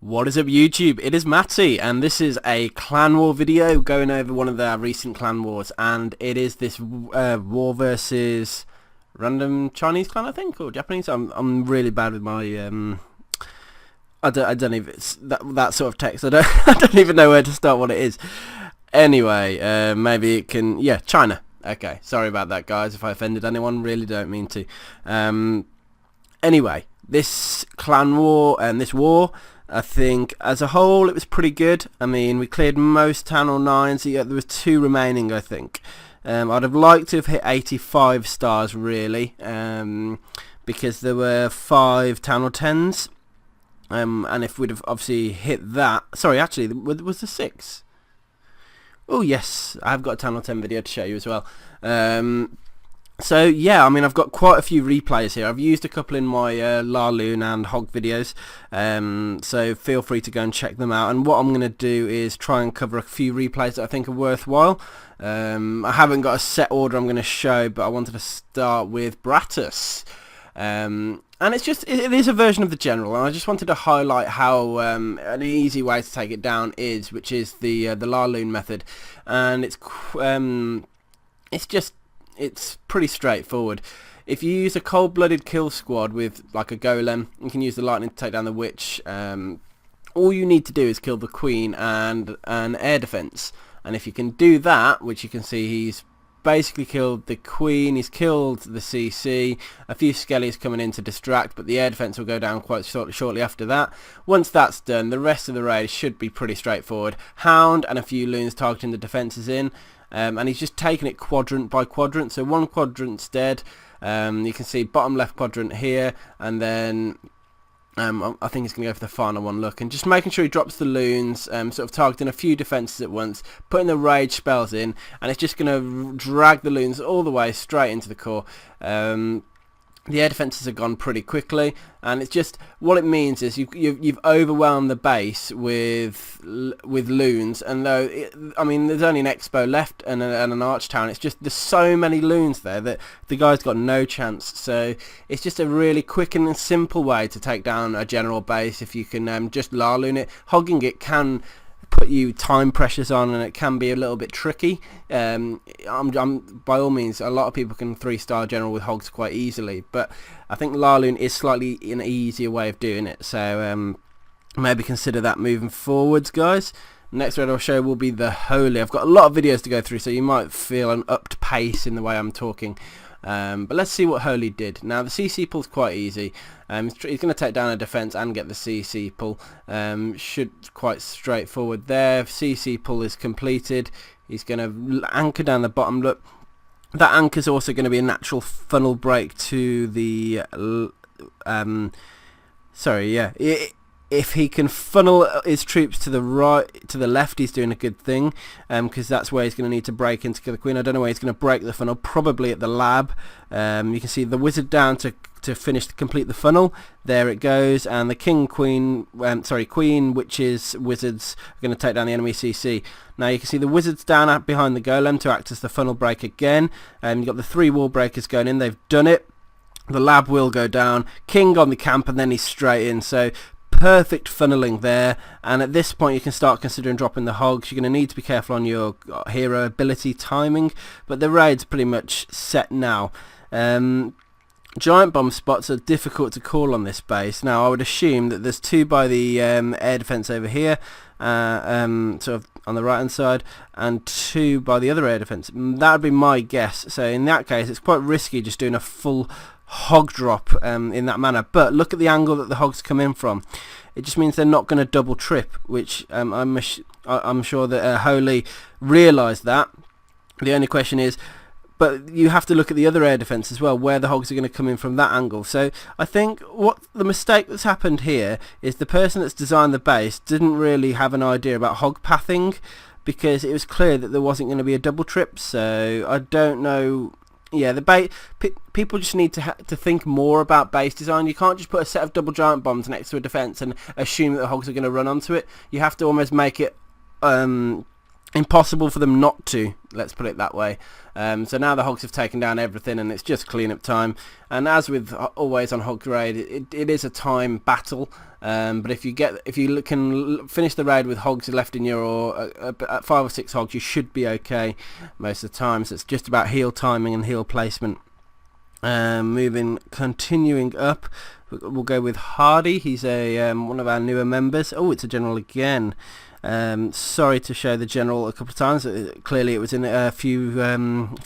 What is up YouTube? It is Matty and this is a clan war video going over one of the recent clan wars, and it is this war versus random Chinese clan, I think, or Japanese. I'm really bad with my I don't even, it's that sort of text. I don't even know where to start what it is. Anyway, maybe it can, yeah, China. Okay, sorry about that guys if I offended anyone, really don't mean to. Anyway, this clan war and this war, I think as a whole it was pretty good. I mean, we cleared most town hall 9s, yeah, there was 2 remaining I think. I'd have liked to have hit 85 stars really, because there were 5 town hall 10s, and if we'd have obviously hit that, sorry, actually was there 6? Oh yes, I've got a town hall 10 video to show you as well. So yeah, I mean, I've got quite a few replays here. I've used a couple in my lune and hog videos, so feel free to go and check them out. And what I'm going to do is try and cover a few replays that I think are worthwhile. I haven't got a set order I'm going to show, but I wanted to start with Bratus. And it's just, it is a version of the general, and I just wanted to highlight how an easy way to take it down is, which is the lune method. And it's pretty straightforward. If you use a cold-blooded kill squad with like a golem, you can use the lightning to take down the witch. All you need to do is kill the queen and an air defense, and if you can do that, which you can see he's basically killed the queen, he's killed the CC, a few skellies coming in to distract, but the air defense will go down quite shortly after that. Once that's done, the rest of the raid should be pretty straightforward. Hound and a few loons targeting the defences in. And he's just taking it quadrant by quadrant, so one quadrant's dead. You can see bottom left quadrant here, and then I think he's going to go for the final one, look, and just making sure he drops the loons, sort of targeting a few defences at once, putting the rage spells in, and it's just going to drag the loons all the way straight into the core. The air defences have gone pretty quickly, and it's just, what it means is you've overwhelmed the base with loons, and though I mean there's only an expo left and an arch town, it's just there's so many loons there that the guy's got no chance. So it's just a really quick and simple way to take down a general base if you can just lune it. Hogging it can put you time pressures on, and it can be a little bit tricky. I'm by all means, a lot of people can 3-star general with hogs quite easily, but I think lune is slightly an easier way of doing it, so maybe consider that moving forwards guys. Next raid I'll show will be the holy. I've got a lot of videos to go through, so you might feel an upped pace in the way I'm talking. But let's see what Holy did. Now the CC pull's quite easy. He's going to take down a defense and get the CC pull. Should quite straightforward there. CC pull is completed. He's going to anchor down the bottom. Look, that anchor's also going to be a natural funnel break to the sorry, yeah. If he can funnel his troops to the right, to the left, he's doing a good thing, because that's where he's going to need to break into kill the queen. I don't know where he's going to break the funnel, probably at the lab. You can see the wizard down to complete the funnel. There it goes, and the queen, witches, wizards are going to take down the enemy CC. Now you can see the wizards down behind the golem to act as the funnel break again. You've got the 3 wall breakers going in, they've done it. The lab will go down, king on the camp, and then he's straight in. So perfect funneling there, and at this point you can start considering dropping the hogs. You're going to need to be careful on your hero ability timing, but the raid's pretty much set now. Giant bomb spots are difficult to call on this base. Now I would assume that there's 2 by the air defense over here, sort of on the right hand side, and 2 by the other air defense. That would be my guess. So in that case it's quite risky just doing a full hog drop in that manner, but look at the angle that the hogs come in from. It just means they're not going to double trip, which I'm sure that Holy realised that. The only question is, but you have to look at the other air defense as well, where the hogs are going to come in from that angle. So I think what the mistake that's happened here is the person that's designed the base didn't really have an idea about hog pathing, because it was clear that there wasn't going to be a double trip. So I don't know. Yeah, people just need to think more about base design. You can't just put a set of double giant bombs next to a defense and assume that the hogs are going to run onto it. You have to almost make it impossible for them not to, let's put it that way. So now the hogs have taken down everything, and it's just cleanup time. And as with always on Hog Raid, it is a time battle. But if you can finish the raid with hogs left in your, or at 5 or 6 hogs, you should be okay most of the time. So it's just about heal timing and heal placement. Continuing up, we'll go with Hardy. He's a one of our newer members. Oh, it's a general again. Sorry to show the general a couple of times. Clearly it was in a few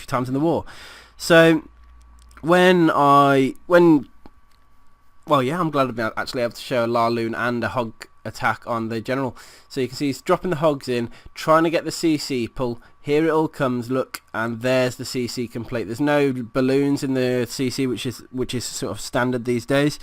times in the war. So I'm glad I'm actually able to show a lune and a hog attack on the general. So you can see he's dropping the hogs in, trying to get the CC pull. Here it all comes, look, and there's the CC complete. There's no balloons in the CC, which is sort of standard these days.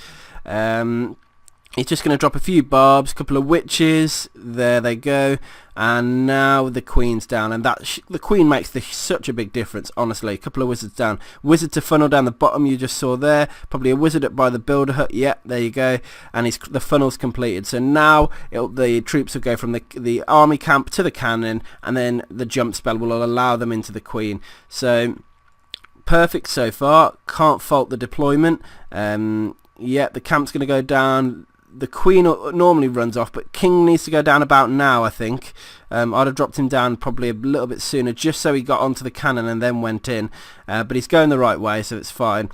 He's just going to drop a few barbs, a couple of witches, there they go, and now the queen's down, and the queen makes such a big difference, honestly. A couple of wizards down, wizard to funnel down the bottom you just saw there, probably a wizard up by the builder hut, yeah, there you go, and the funnel's completed. So now the troops will go from the army camp to the cannon, and then the jump spell will allow them into the queen. So perfect so far, can't fault the deployment. Yeah, the camp's going to go down. The queen normally runs off, but king needs to go down about now, I think. I'd have dropped him down probably a little bit sooner, just so he got onto the cannon and then went in. But he's going the right way, so it's fine.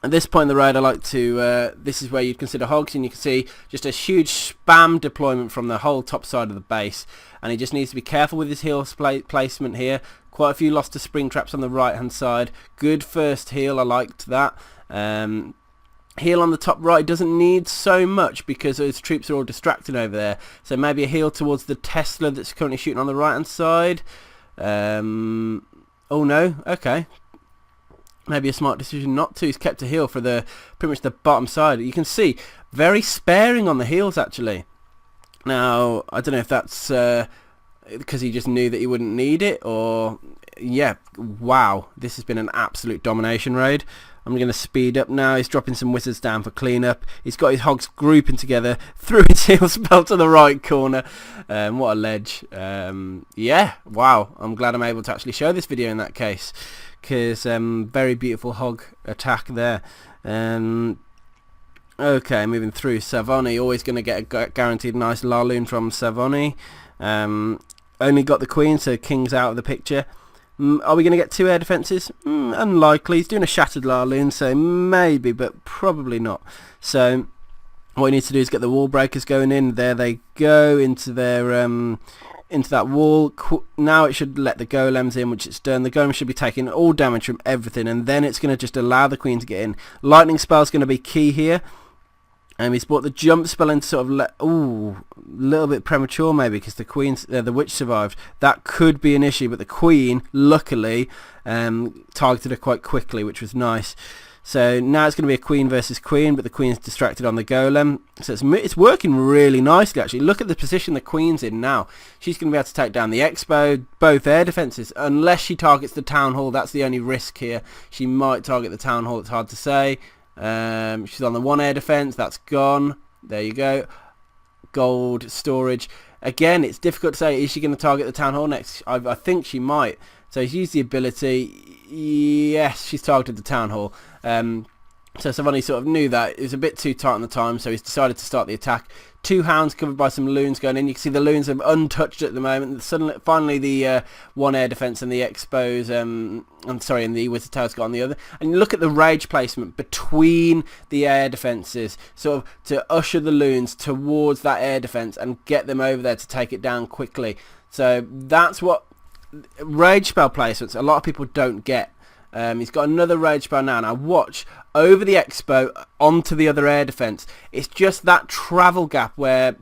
At this point in the raid, I like to, this is where you'd consider hogs, and you can see just a huge spam deployment from the whole top side of the base. And he just needs to be careful with his heal placement here. Quite a few lost to spring traps on the right hand side. Good first heal, I liked that. Heal on the top right doesn't need so much because those troops are all distracted over there. So maybe a heal towards the Tesla that's currently shooting on the right hand side. Oh no, okay. Maybe a smart decision not to. He's kept a heal for pretty much the bottom side. You can see very sparing on the heals actually. Now I don't know if that's because he just knew that he wouldn't need it, or yeah, wow, this has been an absolute domination raid. I'm going to speed up now. He's dropping some wizards down for cleanup. He's got his hogs grouping together, threw his heal spell to the right corner. What a ledge. Yeah, wow. I'm glad I'm able to actually show this video in that case, because very beautiful hog attack there. Okay, moving through. Savoni, always going to get a guaranteed nice lune from Savoni. Only got the queen, so king's out of the picture. Are we going to get 2 air defences? Unlikely. He's doing a shattered lune, so maybe, but probably not. So what he needs to do is get the wall breakers going in. There they go into their into that wall. Now it should let the golems in, which it's done. The golem should be taking all damage from everything, and then it's going to just allow the queen to get in. Lightning spell is going to be key here. He's brought the jump spell in to sort of a little bit premature maybe, because the witch survived. That could be an issue, but the queen luckily targeted her quite quickly, which was nice. So now it's going to be a queen versus queen, but the queen's distracted on the golem. So it's working really nicely actually. Look at the position the queen's in now. She's going to be able to take down the expo, both air defences, unless she targets the town hall. That's the only risk here. She might target the town hall, it's hard to say. She's on the 1 air defense, that's gone. There you go. Gold storage. Again, it's difficult to say, is she going to target the town hall next? I think she might. So he's used the ability. Yes, she's targeted the town hall. So Savani sort of knew that. It was a bit too tight on the time, so he's decided to start the attack. 2 hounds covered by some loons going in. You can see the loons are untouched at the moment. Finally the 1 air defense and the expos, and the wizard tower's got on the other. And look at the rage placement between the air defenses, sort of to usher the loons towards that air defense and get them over there to take it down quickly. So that's what rage spell placements a lot of people don't get. He's got another rage spell now. Now watch, over the expo onto the other air defense. It's just that travel gap where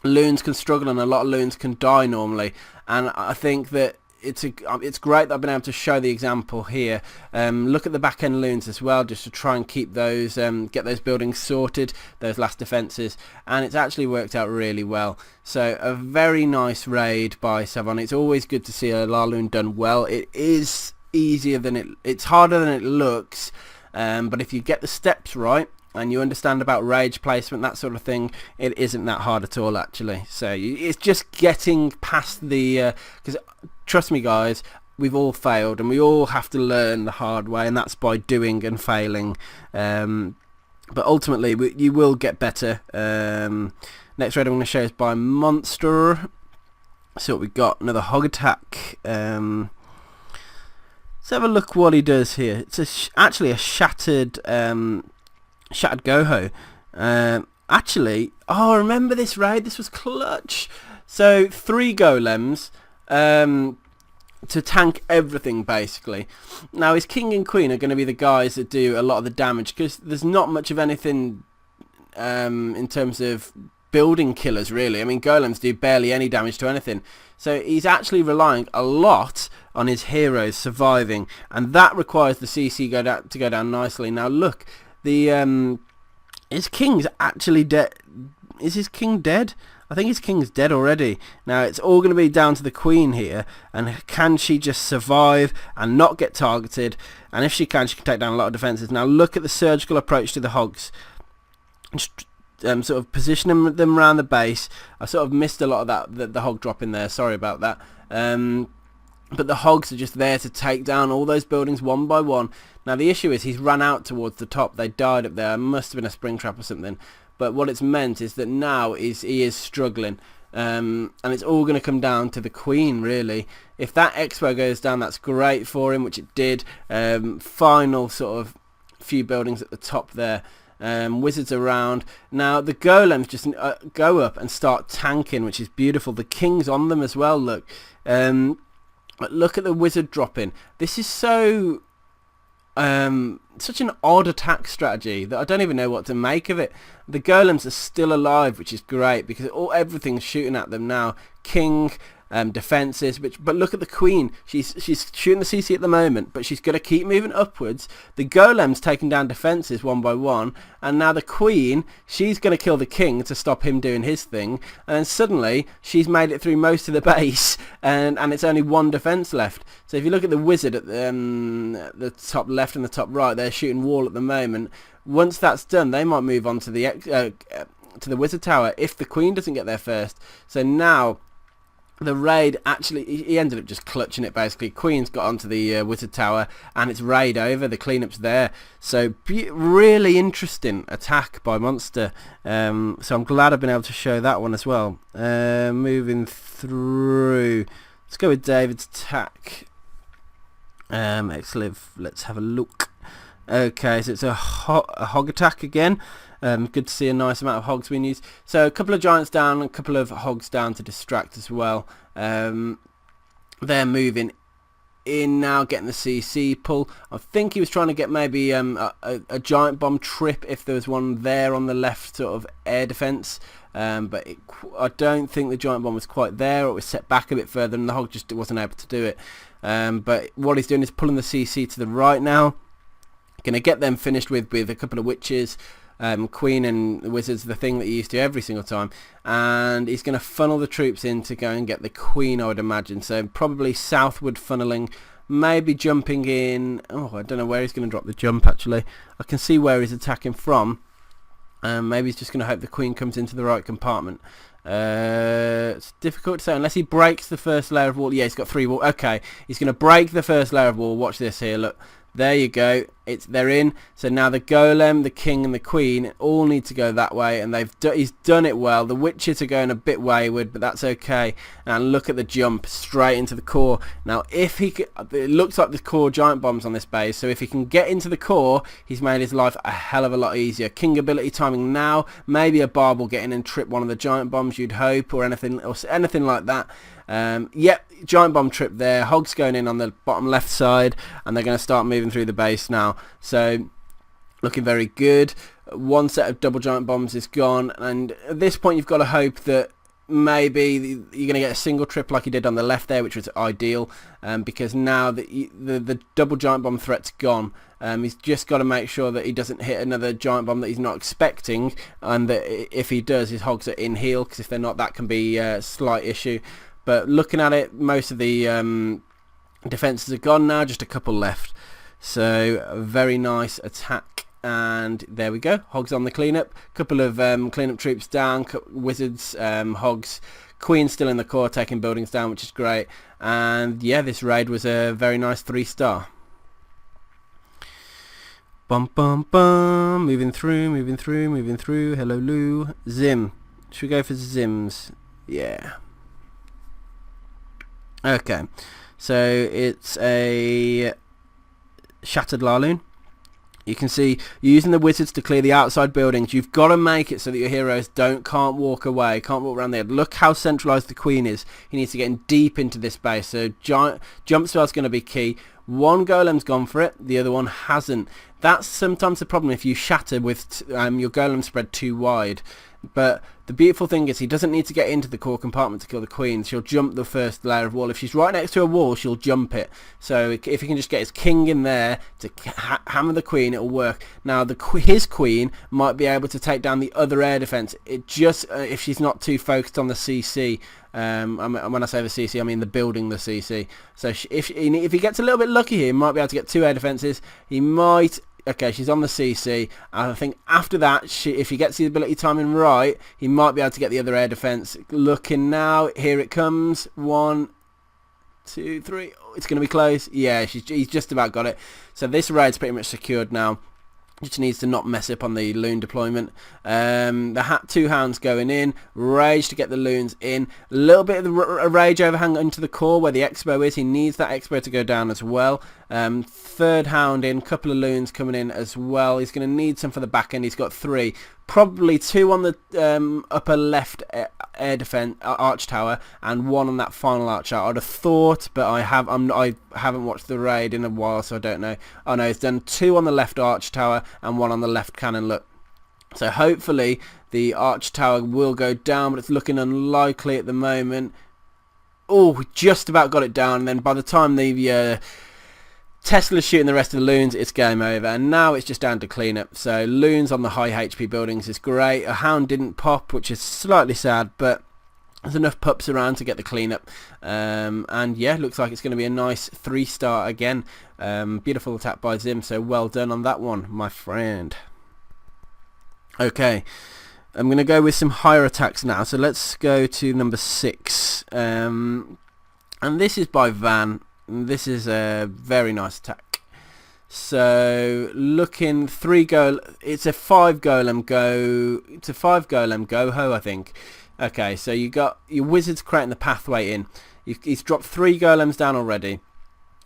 loons can struggle and a lot of loons can die normally. And I think that it's great that I've been able to show the example here. Look at the back end loons as well, just to try and keep those, get those buildings sorted, those last defences, and it's actually worked out really well. So a very nice raid by Savon. It's always good to see a Laloon done well. It is easier than it's harder than it looks, but if you get the steps right and you understand about rage placement, that sort of thing, it isn't that hard at all actually. So it's just getting past the because trust me guys, we've all failed and we all have to learn the hard way, and that's by doing and failing, but ultimately you will get better. Next raid I'm going to show is by monster. So what we got, another hog attack. Let's have a look what he does here. It's actually a shattered Goho. Actually, I remember this raid. This was clutch. So 3 golems to tank everything basically. Now his king and queen are going to be the guys that do a lot of the damage, because there's not much of anything in terms of building killers really. I mean, golems do barely any damage to anything, so he's actually relying a lot on his heroes surviving, and that requires the CC to go down nicely. Now look, the his king's actually dead. Is his king dead? I think his king's dead already. Now it's all going to be down to the queen here, and can she just survive and not get targeted, and if she can take down a lot of defenses. Now look at the surgical approach to the hogs. Sort of positioning them around the base. I sort of missed a lot of that, the hog drop in there, sorry about that. But the hogs are just there to take down all those buildings one by one. Now the issue is he's run out towards the top. They died up there. It must have been a spring trap or something. But what it's meant is that now he is struggling. And it's all going to come down to the queen really. If that expo goes down, that's great for him, which it did. Final sort of few buildings at the top there. Wizards around. Now the golems just go up and start tanking, which is beautiful. The king's on them as well, look. But look at the wizard dropping. This is so such an odd attack strategy that I don't even know what to make of it. The golems are still alive, which is great, because everything's shooting at them now. King, defenses, but look at the queen. She's shooting the CC at the moment, but she's going to keep moving upwards. The golem's taking down defenses one by one, and now the queen, she's going to kill the king to stop him doing his thing, and then suddenly she's made it through most of the base, and it's only 1 defense left. So if you look at the wizard at the top left and the top right, they're shooting wall at the moment. Once that's done, they might move on to the wizard tower if the queen doesn't get there first. So now the raid, actually he ended up just clutching it basically. Queen's got onto the wizard tower and it's raid over. The cleanup's there. So really interesting attack by monster. So I'm glad I've been able to show that one as well. Moving through, let's go with David's attack. Excellent. Let's have a look. Okay, so it's a hog attack again. Good to see a nice amount of hogs being used. So a couple of giants down, a couple of hogs down to distract as well. They're moving in now, getting the CC pull. I think he was trying to get maybe a giant bomb trip if there was one there on the left sort of air defense. But I don't think the giant bomb was quite there. It was set back a bit further and the hog just wasn't able to do it. But what he's doing is pulling the CC to the right now. Going to get them finished with a couple of witches. Queen and the wizards, the thing that he used to every single time, and he's going to funnel the troops in to go and get the queen, I would imagine. So probably southward funneling, maybe jumping in. Oh, I don't know where he's going to drop the jump actually. I can see where he's attacking from. Maybe he's just going to hope the queen comes into the right compartment. It's difficult to say unless he breaks the first layer of wall. Yeah, he's got 3 wall. Okay, he's going to break the first layer of wall. Watch this here, look. There you go. They're in. So now the golem, the king, and the queen all need to go that way, and he's done it well. The witches are going a bit wayward, but that's okay. And look at the jump straight into the core. Now, if he could, it looks like the core giant bombs on this base. So if he can get into the core, he's made his life a hell of a lot easier. King ability timing now. Maybe a barb will get in and trip one of the giant bombs, you'd hope, or anything like that. Yep, giant bomb trip there. Hogs going in on the bottom left side, and they're going to start moving through the base now. So looking very good. One set of double giant bombs is gone, and at this point you've got to hope that maybe you're going to get a single trip like he did on the left there, which was ideal, because now the double giant bomb threat's gone. He's just got to make sure that he doesn't hit another giant bomb that he's not expecting, and that if he does, his hogs are in heal, because if they're not, that can be a slight issue. But looking at it, most of the defences are gone now, just a couple left. So a very nice attack. And there we go, hogs on the cleanup. Couple of cleanup troops down, wizards, hogs, queen still in the core taking buildings down, which is great. And yeah, this raid was a very nice 3-star. Bum bum bum, moving through. Hello Lou. Zim, should we go for Zims? Yeah. Okay, so it's a shattered lune. You can see you're using the wizards to clear the outside buildings. You've got to make it so that your heroes can't walk away, can't walk around there. Look how centralised the queen is. He needs to get in deep into this base. So jump spell's going to be key. One golem's gone for it, the other one hasn't. That's sometimes the problem if you shatter with your golem spread too wide. But the beautiful thing is he doesn't need to get into the core compartment to kill the queen. She'll jump the first layer of wall. If she's right next to a wall, she'll jump it. So if he can just get his king in there to hammer the queen, it'll work. Now his queen might be able to take down the other air defense. It just if she's not too focused on the CC. When I say the CC, I mean the building the CC. So if he gets a little bit lucky here, he might be able to get 2 air defenses. He might. Okay, she's on the CC. And I think after that, if he gets the ability timing right, he might be able to get the other air defense. Looking now, here it comes. 1, 2, 3. Oh, it's going to be close. Yeah, he's just about got it. So this raid's pretty much secured now. Just needs to not mess up on the loon deployment. The 2 hounds going in. Rage to get the loons in. A little bit of the rage overhang into the core where the expo is. He needs that expo to go down as well. 3rd hound in. Couple of loons coming in as well. He's going to need some for the back end. He's got 3. Probably 2 on the upper left air defense arch tower and 1 on that final arch tower. I'd have thought, but I haven't watched the raid in a while, so I don't know. Oh no, he's done 2 on the left arch tower and 1 on the left cannon. Look, so hopefully the arch tower will go down, but it's looking unlikely at the moment. Oh, just about got it down, and then by the time the Tesla's shooting the rest of the loons, it's game over, and now it's just down to cleanup. So loons on the high HP buildings is great. A hound didn't pop, which is slightly sad, but there's enough pups around to get the cleanup. And yeah, looks like it's going to be a nice 3-star again. Beautiful attack by Zim, so well done on that one, my friend. Okay, I'm going to go with some higher attacks now. So let's go to number 6, and this is by Van. This is a very nice attack. So looking 3 go, it's a 5 golem go. It's a 5 golem go ho, I think. Okay, so you got your wizards creating the pathway in. He's dropped 3 golems down already.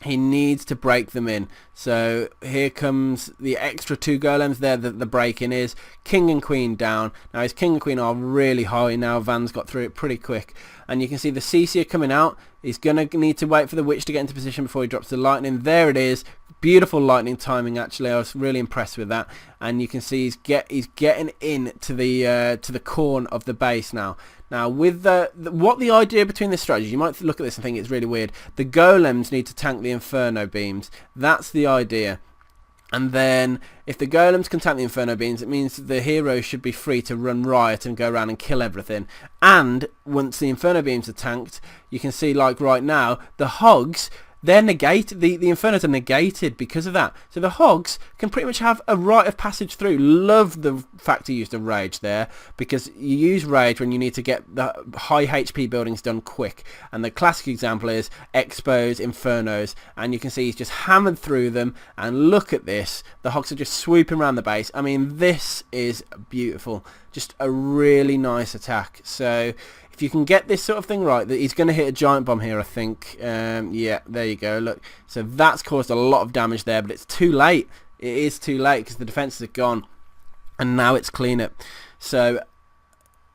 He needs to break them in. So here comes the extra 2 golems there that the break-in is. King and queen down. Now his king and queen are really high now. Van's got through it pretty quick. And you can see the CC are coming out. He's going to need to wait for the witch to get into position before he drops the lightning. There it is. Beautiful lightning timing, actually. I was really impressed with that. And you can see he's getting in to the corner of the base now. Now, with what the idea between this strategy, you might look at this and think it's really weird. The golems need to tank the inferno beams. That's the idea. And then, if the golems can tank the inferno beams, it means the heroes should be free to run riot and go around and kill everything. And once the inferno beams are tanked, you can see, like right now, the hogs, they're negated. The infernos are negated because of that. So the hogs can pretty much have a rite of passage through. Love the fact he used a rage there, because you use rage when you need to get the high HP buildings done quick. And the classic example is expos, infernos, and you can see he's just hammered through them. And look at this. The hogs are just swooping around the base. I mean, this is beautiful. Just a really nice attack. So if you can get this sort of thing right, that he's going to hit a giant bomb here, I think. Yeah, there you go. Look, so that's caused a lot of damage there, but it's too late. It is too late because the defenses are gone, and now it's cleanup. So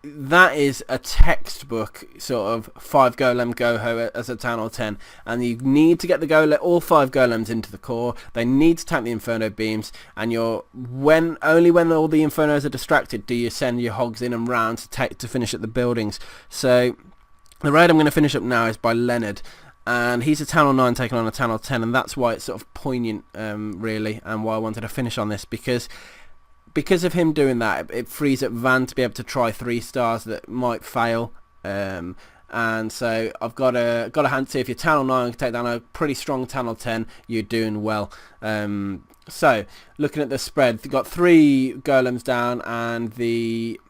that is a textbook sort of 5 golem go-ho as a 10 or 10, and you need to get the all 5 golems into the core. They need to tank the inferno beams, and only when all the infernos are distracted do you send your hogs in and round to finish at the buildings. So the raid I'm going to finish up now is by Leonard, and he's a Town Hall 9 taking on a Town Hall 10, and that's why it's sort of poignant, really, and why I wanted to finish on this, because of him doing that, it frees up Van to be able to try 3 stars that might fail. And so I've got a hand to, if you're Town Hall 9 can take down a pretty strong Town Hall 10, you're doing well. So looking at the spread, they've got 3 golems down and the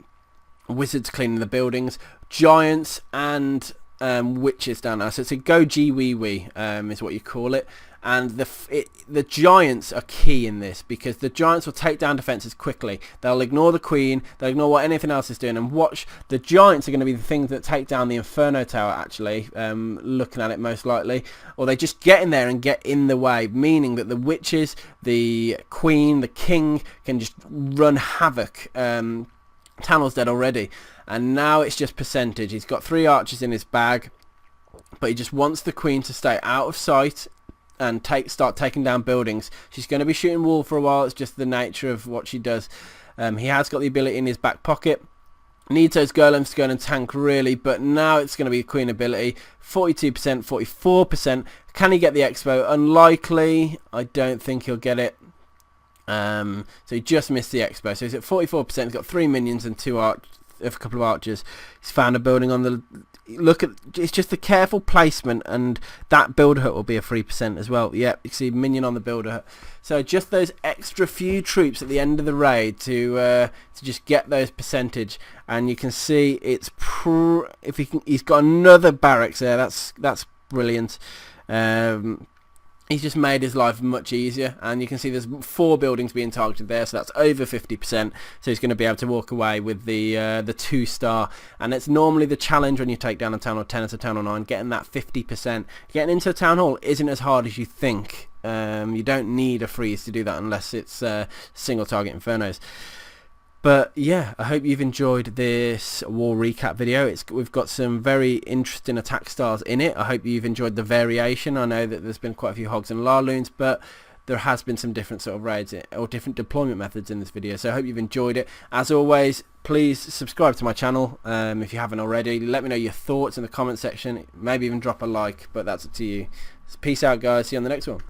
wizards cleaning the buildings, giants and witches down now. So it's a go G wee wee is what you call it. And the giants are key in this, because the giants will take down defences quickly. They'll ignore the queen, they'll ignore what anything else is doing, and watch, the giants are going to be the things that take down the Inferno Tower, actually, looking at it most likely. Or they just get in there and get in the way, meaning that the witches, the queen, the king can just run havoc. Town Hall's dead already, and now it's just percentage. He's got 3 archers in his bag, but he just wants the queen to stay out of sight and start taking down buildings. She's going to be shooting wall for a while. It's just the nature of what she does. He has got the ability in his back pocket. Needs those golems to go and tank really, but now it's going to be a queen ability. 42%, 44%. Can he get the expo? Unlikely. I don't think he'll get it. So he just missed the expo. So he's at 44%. He's got 3 minions and a couple of archers. He's found a building on the... Look at, it's just the careful placement, and that builder hut will be a 3% as well. Yep, you see minion on the builder hut. So just those extra few troops at the end of the raid to just get those percentage, and you can see it's he's got another barracks there. That's brilliant. He's just made his life much easier, and you can see there's 4 buildings being targeted there, so that's over 50%. So he's going to be able to walk away with the 2-star, and it's normally the challenge when you take down a town hall 10 as a town hall 9, getting that 50%. Getting into a town hall isn't as hard as you think. You don't need a freeze to do that unless it's single target infernos. But yeah, I hope you've enjoyed this war recap video. We've got some very interesting attack styles in it. I hope you've enjoyed the variation. I know that there's been quite a few hogs and loons, but there has been some different sort of raids or different deployment methods in this video. So I hope you've enjoyed it. As always, please subscribe to my channel if you haven't already. Let me know your thoughts in the comment section. Maybe even drop a like, but that's up to you. So peace out, guys. See you on the next one.